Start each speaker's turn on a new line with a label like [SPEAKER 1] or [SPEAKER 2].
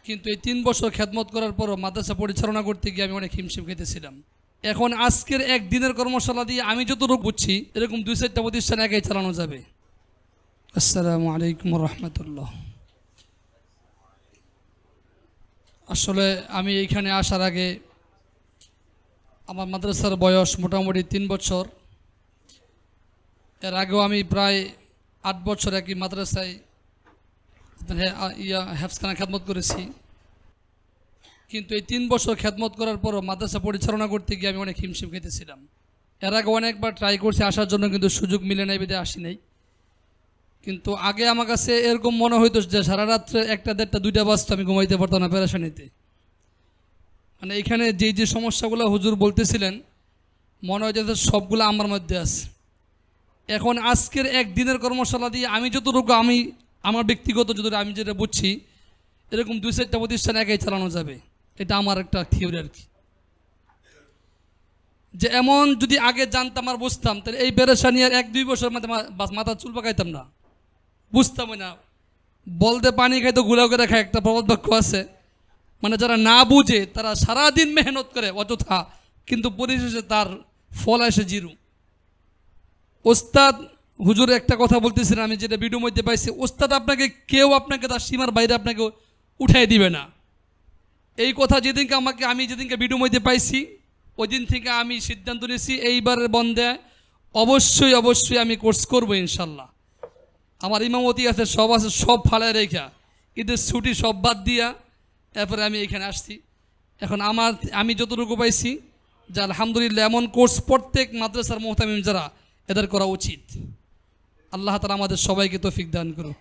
[SPEAKER 1] কিন্তু এই 3 বছর খেদমত করার পরও মাদ্রাসা পরিচালনা করতে গিয়ে আমি অনেক হিমশিম খেতেছিলাম। এখন আজকের একদিনের কর্মশালা দিয়ে আমি যতটুকু বুঝছি এরকম 2-4টা প্রতিষ্ঠান একাই চালানো যাবে। আসসালামু আলাইকুম রহমতুল্লাহ। আসলে আমি এইখানে আসার আগে আমার মাদ্রাসার বয়স মোটামুটি 3 বছর। এর আগেও আমি প্রায় 8 বছর একই মাদ্রাসায় হেফজখানা খেদমত করেছি। কিন্তু এই 3 বছর খেদমত করার পরও মাদ্রাসা পরিচালনা করতে গিয়ে আমি অনেক হিমশিম খেতেছিলাম। এর আগে অনেকবার ট্রাই করছি আসার জন্য, কিন্তু সুযোগ মিলে নাই, বেঁধে আসি নাই। কিন্তু আগে আমার কাছে এরকম মনে হইতো যে সারা রাত্রে 1টা 1:30 2টা বাজতো, আমি ঘুমাইতে পারতাম না পেরেশানিতে। মানে এখানে যে সমস্যাগুলো হুজুর বলতেছিলেন মনে হয় যে সবগুলো আমার মধ্যে আছে। এখন আজকের একদিনের কর্মশালা দিয়ে আমি যতটুকু আমার ব্যক্তিগত আমি যেটা বুঝছি এরকম 2-4টা প্রতিষ্ঠান একাই চালানো যাবে। এটা আমার একটা থিওরি আর কি। যে এমন যদি আগে জানতাম আর বুঝতাম তাহলে এই পেরেশানি আর 1-2 বছর মধ্যে মাথা চুল পাকাইতাম না, বুঝতামই না। বলতে পানি খাইতো গুলা করে খায়, একটা প্রবাদ বাক্য আছে। মানে যারা না বুঝে তারা সারাদিন মেহনত করে অযথা, কিন্তু পরিশেষে তার ফল আসে জিরো। ওস্তাদ হুজুর একটা কথা বলতেছিলেন, আমি যেটা ভিডিওর মধ্যে পাইছি, ওস্তাদ কেউ আপনাকে তার সীমার বাইরে আপনাকে উঠাই দিবে না। এই কথা আমি যেদিনকে ভিডিওর মধ্যে পাইছি ওই দিন থেকে আমি সিদ্ধান্ত নিয়েছি এইবারের বন্ধে অবশ্যই আমি কোর্স করবো ইনশাল্লাহ। আমার ইমামতি আছে, সব আছে, সব ফালায় রেখা, ঈদের ছুটি সব বাদ দিয়া এরপরে আমি এখানে আসছি। এখন আমি যতটুকু পাইছি যে আলহামদুলিল্লাহ এমন কোর্স প্রত্যেক মাদ্রাসার মুহতামিম যারা এদের করা উচিত। আল্লাহ তাআলা আমাদের সবাইকে তৌফিক দান করুক।